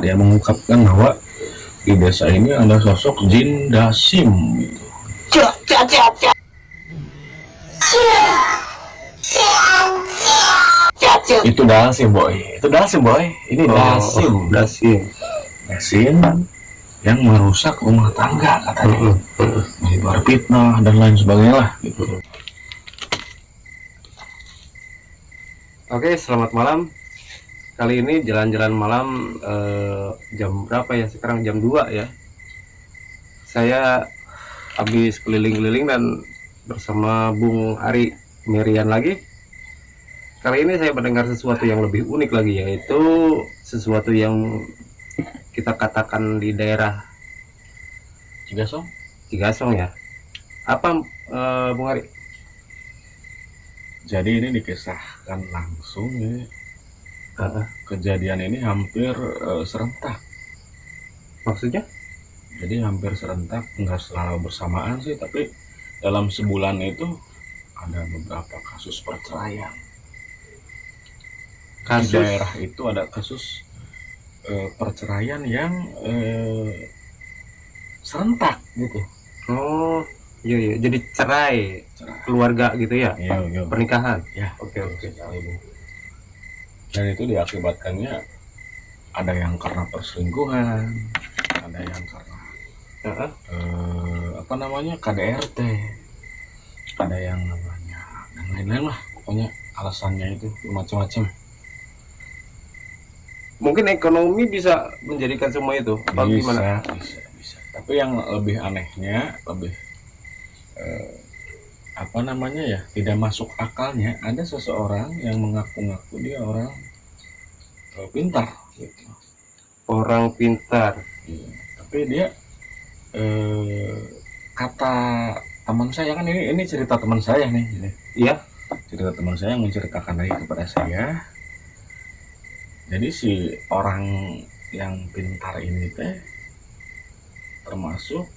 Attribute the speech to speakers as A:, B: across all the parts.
A: Dia mengungkapkan bahwa di desa ini ada sosok Jin Dasim gitu. Itu Dasim boy, ini Dasim. Dasim yang merusak rumah tangga katanya, menyebar fitnah dan lain sebagainya lah gitu.
B: Oke, selamat malam. Kali ini jalan-jalan malam, jam berapa ya? Sekarang jam 2 ya. Saya habis keliling-keliling dan bersama Bung Ari Merian lagi. Kali ini saya mendengar sesuatu yang lebih unik lagi, yaitu sesuatu yang kita katakan di daerah Cigasong ya. Apa, Bung Ari?
A: Jadi ini dikisahkan langsung ya. Kejadian ini hampir serentak.
B: Maksudnya?
A: Jadi hampir serentak, nggak selalu bersamaan sih, tapi dalam sebulan itu ada beberapa kasus perceraian. Di daerah itu ada kasus perceraian yang serentak gitu.
B: Oh, iya. Jadi cerai keluarga gitu ya?
A: Iya.
B: Pernikahan.
A: Ya.
B: Oke.
A: Dan itu diakibatkannya ada yang karena perselingkuhan, ada yang karena KDRT, ada yang namanya dan lain-lain lah, pokoknya alasannya itu macam-macam.
B: Mungkin ekonomi bisa menjadikan semua itu.
A: Bisa. Tapi yang lebih anehnya, tidak masuk akalnya, ada seseorang yang mengaku-ngaku dia orang pintar gitu.
B: Orang pintar.
A: Iya. Tapi dia kata teman saya, kan ini cerita teman saya nih.
B: Iya.
A: Cerita teman saya yang menceritakan lagi kepada saya. Jadi si orang yang pintar ini teh termasuk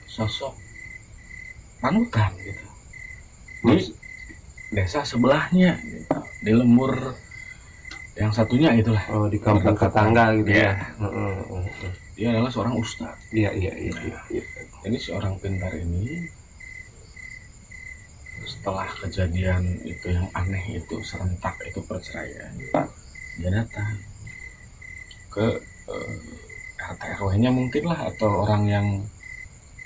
A: sosok panutan gitu di desa sebelahnya gitu. Di lembur yang satunya itulah,
B: di kampung tetangga gitu ya.
A: Dia adalah seorang ustadz.
B: Iya.
A: Jadi si orang pintar ini setelah kejadian itu yang aneh itu, serentak itu perceraian, dia datang ke RT RW-nya mungkin lah, atau orang yang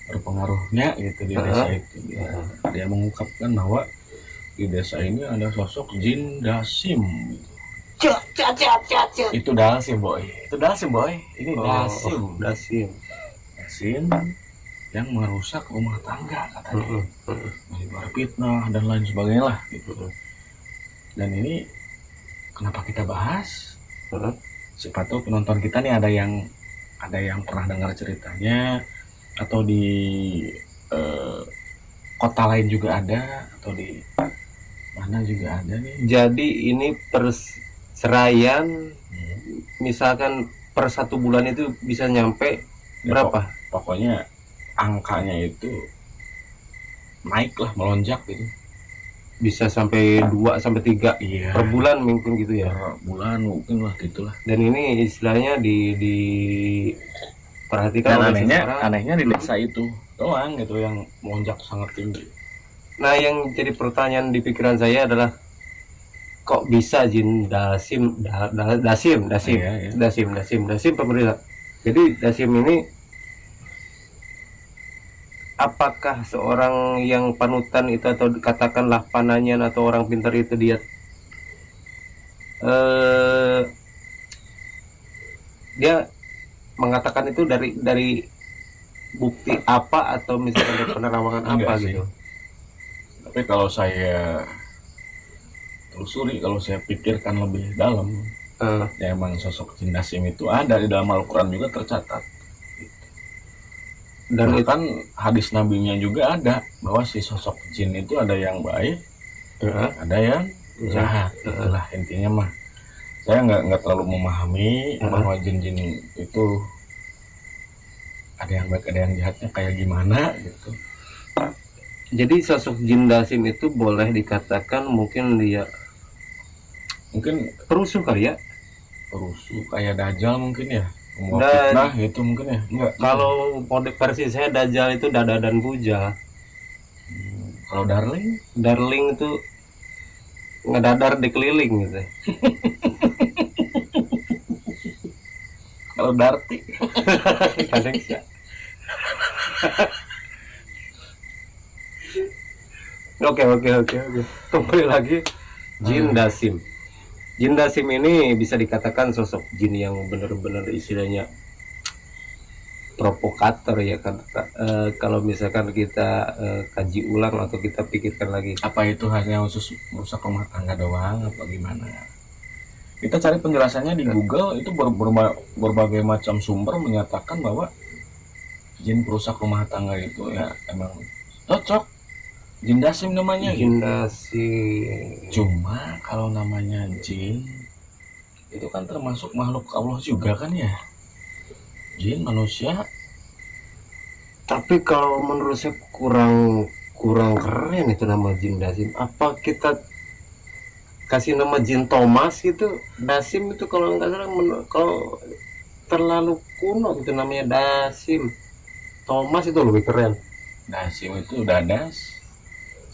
A: berpengaruhnya gitu di desa itu. Dia mengungkapkan bahwa di desa ini ada sosok Jin Dasim gitu. Itu Dasim boy, ini Dasim yang merusak rumah tangga katanya, menyebar fitnah dan lain sebagainya lah gitu. Dan ini kenapa kita bahas? Siapa tahu penonton kita nih ada yang pernah dengar ceritanya, atau di kota lain juga ada, atau di mana juga ada nih.
B: Jadi ini perceraian, misalkan per 1 bulan itu bisa nyampe berapa?
A: Pokoknya angkanya itu naik lah, melonjak gitu.
B: Bisa sampai 2 sampai 3 per bulan mungkin gitu ya.
A: Per bulan mungkin lah gitulah.
B: Dan ini istilahnya di perhatikan
A: dan anehnya di desa itu doang gitu yang melonjak sangat tinggi.
B: Nah, yang jadi pertanyaan di pikiran saya adalah kok bisa Jin Dasim pemerintah. Jadi Dasim ini apakah seorang yang panutan itu, atau katakanlah pananyan atau orang pintar itu, dia mengatakan itu dari bukti apa, atau misalnya dari penerawangan apa gitu?
A: Tapi kalau saya telusuri, kalau saya pikirkan lebih dalam, ya emang sosok Jin Dasim itu ada di dalam Al-Quran juga tercatat. Dan kan hadis nabinya juga ada bahwa si sosok jin itu ada yang baik, ada yang jahat. Itulah intinya mah. Saya nggak terlalu memahami bahwa jin-jin itu ada yang baik ada yang jahatnya kayak gimana gitu.
B: Jadi sosok Jin Dasim itu boleh dikatakan mungkin dia perusuh kali ya?
A: perusuh kayak Dajjal mungkin ya, membawa
B: Dan
A: fitnah gitu mungkin ya, enggak gitu.
B: kalau mode versi saya Dajjal itu dada dan bujal.
A: Kalau Darling
B: Darling itu ngedadar dikeliling gitu.
A: kalau Darti
B: Kadang sih. Oke. Kembali lagi, Jin Dasim. Jin Dasim ini bisa dikatakan sosok jin yang benar-benar istilahnya provokator ya kan. Kalau misalkan kita kaji ulang atau kita pikirkan lagi,
A: apa itu hanya khusus merusak rumah tangga doang apa gimana? Kita cari penjelasannya di Google, itu berbagai macam sumber menyatakan bahwa jin perusak rumah tangga itu ya emang cocok. Jin Dasim namanya gitu.
B: Jin Dasim.
A: Cuma kalau namanya jin itu kan termasuk makhluk Allah juga kan ya. Jin manusia.
B: Tapi kalau menurut saya kurang keren itu nama Jin Dasim. Apa kita kasih nama Jin Thomas gitu? Dasim itu kalau nggak salah kalau terlalu kuno gitu namanya Dasim. Thomas itu lebih keren.
A: Dasim itu dadas.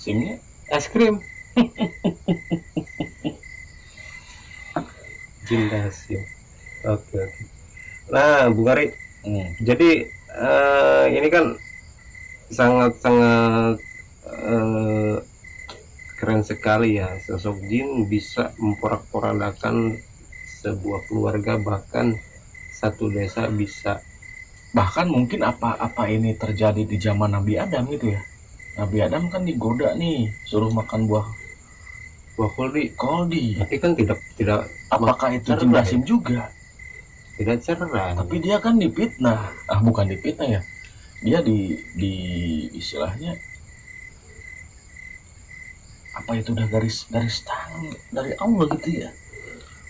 A: Simnya
B: Es krim. Jin Dasim. Oke. Nah, Bu Kari, jadi ini kan sangat keren sekali ya, sosok jin bisa memporak-porandakan sebuah keluarga, bahkan satu desa bisa.
A: bahkan mungkin apa ini terjadi di zaman Nabi Adam gitu ya. Nabi Adam kan digoda nih, suruh makan buah koldi.
B: Tapi kan tidak
A: Apakah itu Jin Dasim juga?
B: tidak cerah.
A: Tapi dia kan dipitnah. Bukan dipitnah ya. Dia di istilahnya apa itu udah garis tangan dari Allah gitu ya.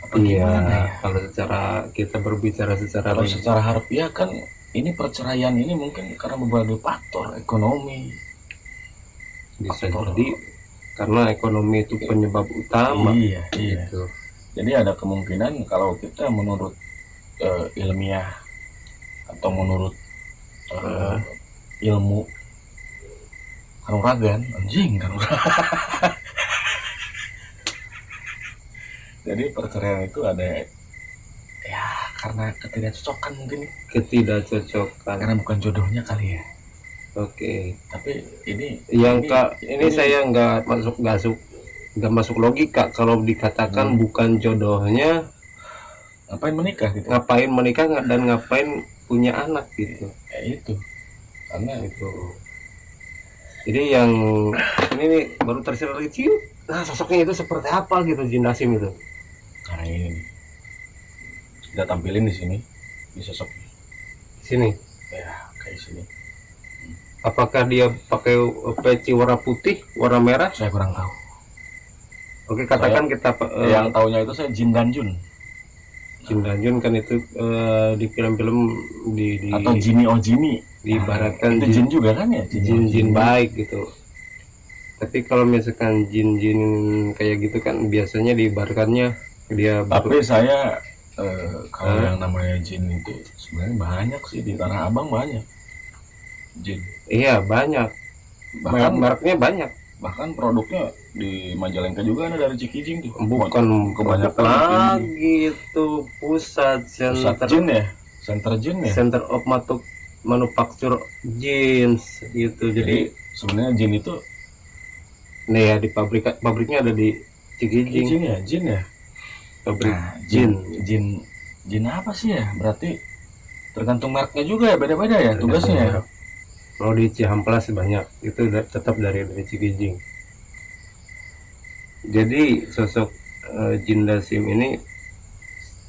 A: Apa
B: Iya,
A: gimana ya?
B: kalau secara kita berbicara secara
A: Kalau secara harfiah kan ini perceraian ini mungkin karena berbagai faktor ekonomi.
B: bisa jadi karena ekonomi itu penyebab utama.
A: Iya.
B: Gitu.
A: Jadi ada kemungkinan kalau kita menurut ilmiah atau menurut ilmu kanuragan, anjing kanuragan. Jadi perceraian itu ada ya karena ketidakcocokan mungkin. Karena bukan jodohnya kali ya.
B: Oke.
A: Tapi ini
B: saya nggak masuk logika kalau dikatakan bukan jodohnya,
A: ngapain menikah gitu.
B: Ngapain menikah dan ngapain punya anak gitu.
A: Itu. Karena
B: itu. Jadi yang ini nih baru tersirat lagi. Nah, sosoknya itu seperti apa gitu Jin Dasim itu?
A: Nah, ini nih. Kita tampilin di sini di sosok
B: sini.
A: Ya, kayak sini.
B: Apakah dia pakai peci warna putih, warna merah?
A: Saya kurang tahu.
B: Oke, katakan kita
A: yang tahunya itu saya Jin Danjun.
B: Jin Danjun kan itu di film-film di
A: atau Jini Ojini
B: diibaratkan
A: itu jin juga kan ya,
B: jin baik gitu. Tapi kalau misalkan jin kayak gitu kan biasanya diibaratkannya dia.
A: Tapi saya kalau yang namanya jin itu sebenarnya banyak sih di Tanah Abang, banyak jin.
B: Iya banyak, bahkan mereknya banyak,
A: bahkan produknya di Majalengka juga ada dari Cikijing tuh.
B: Bukan kebanyakan lagi itu pusat
A: jin ya, Center
B: of Manufacture Jeans gitu. Jadi
A: sebenarnya jin itu
B: nih ya di pabriknya ada di Cikijing
A: ya, jin ya.
B: Pabrik
A: jin apa sih ya? Berarti tergantung mereknya juga ya, beda-beda ya tugasnya ya.
B: Kalau di Cihamplas banyak, itu tetap dari Cikijing. Jadi sosok Jin Dasim ini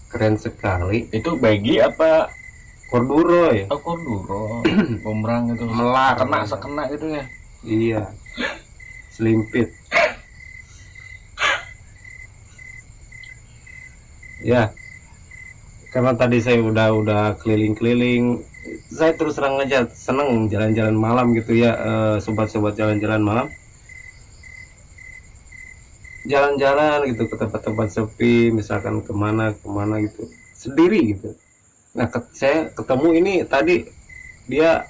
B: keren sekali.
A: Itu bagi apa
B: Korduro ya?
A: Oh, Korduro. Bumerang itu.
B: Melar.
A: Sekena gitu ya.
B: Iya. Selimpit. Ya. Karena tadi saya udah keliling-keliling, saya terus terang aja seneng jalan-jalan malam gitu ya, sobat-sobat jalan-jalan malam. jalan-jalan gitu ke tempat-tempat sepi, misalkan kemana kemana gitu sendiri gitu. Nah, saya ketemu ini tadi, dia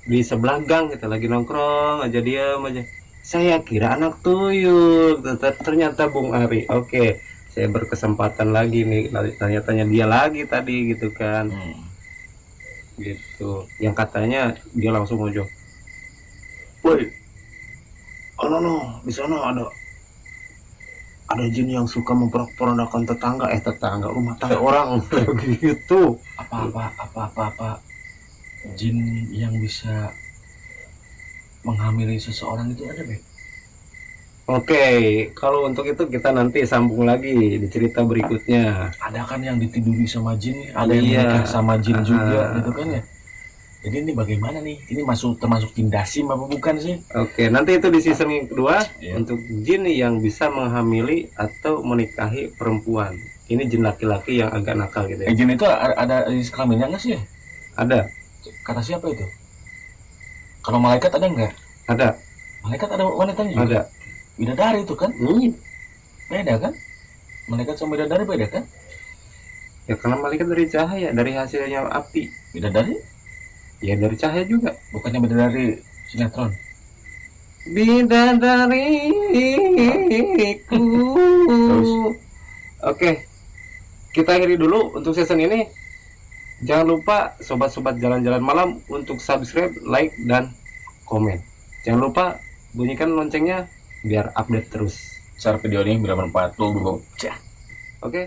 B: di sebelah gang gitu lagi nongkrong aja, diam aja. Saya kira anak tuyul, ternyata Bung Ari. Oke, saya berkesempatan lagi nih, tanya-tanya dia lagi tadi gitu kan. Gitu. Yang katanya dia langsung ngojok. Woi, oh no, di sana ada jin yang suka memporak-porandakan tetangga rumah tangga orang. Gitu.
A: Apa jin yang bisa menghamili seseorang itu ada, Bek?
B: Oke, kalau untuk itu kita nanti sambung lagi di cerita berikutnya.
A: Ada kan yang ditiduri sama jin, ada yang
B: Iya.
A: menikah sama jin juga gitu kan ya. Jadi ini bagaimana nih? Ini termasuk tindasim apa bukan sih?
B: Oke, nanti itu di season yang kedua
A: Iya.
B: untuk jin yang bisa menghamili atau menikahi perempuan. Ini jin laki-laki yang agak nakal gitu ya.
A: Jin itu ada jenis kelaminnya nggak sih?
B: Ada,
A: Kata siapa itu? Kalau malaikat ada nggak?
B: ada,
A: Malaikat ada wanitanya juga.
B: ada.
A: Bidadari itu kan?
B: Hmm.
A: Beda kan? Malaikat sama bidadari beda kan?
B: Ya karena malaikat dari cahaya, dari hasilnya api.
A: Bidadari
B: Ya dari cahaya juga.
A: bukannya bidadari sinetron.
B: Bidadariku.
A: Terus?
B: Oke, kita akhiri dulu untuk season ini. Jangan lupa sobat-sobat jalan-jalan malam untuk subscribe, like, dan komen. Jangan lupa bunyikan loncengnya biar update terus.
A: Share video ini bila bermanfaat. Tuh,
B: Oke.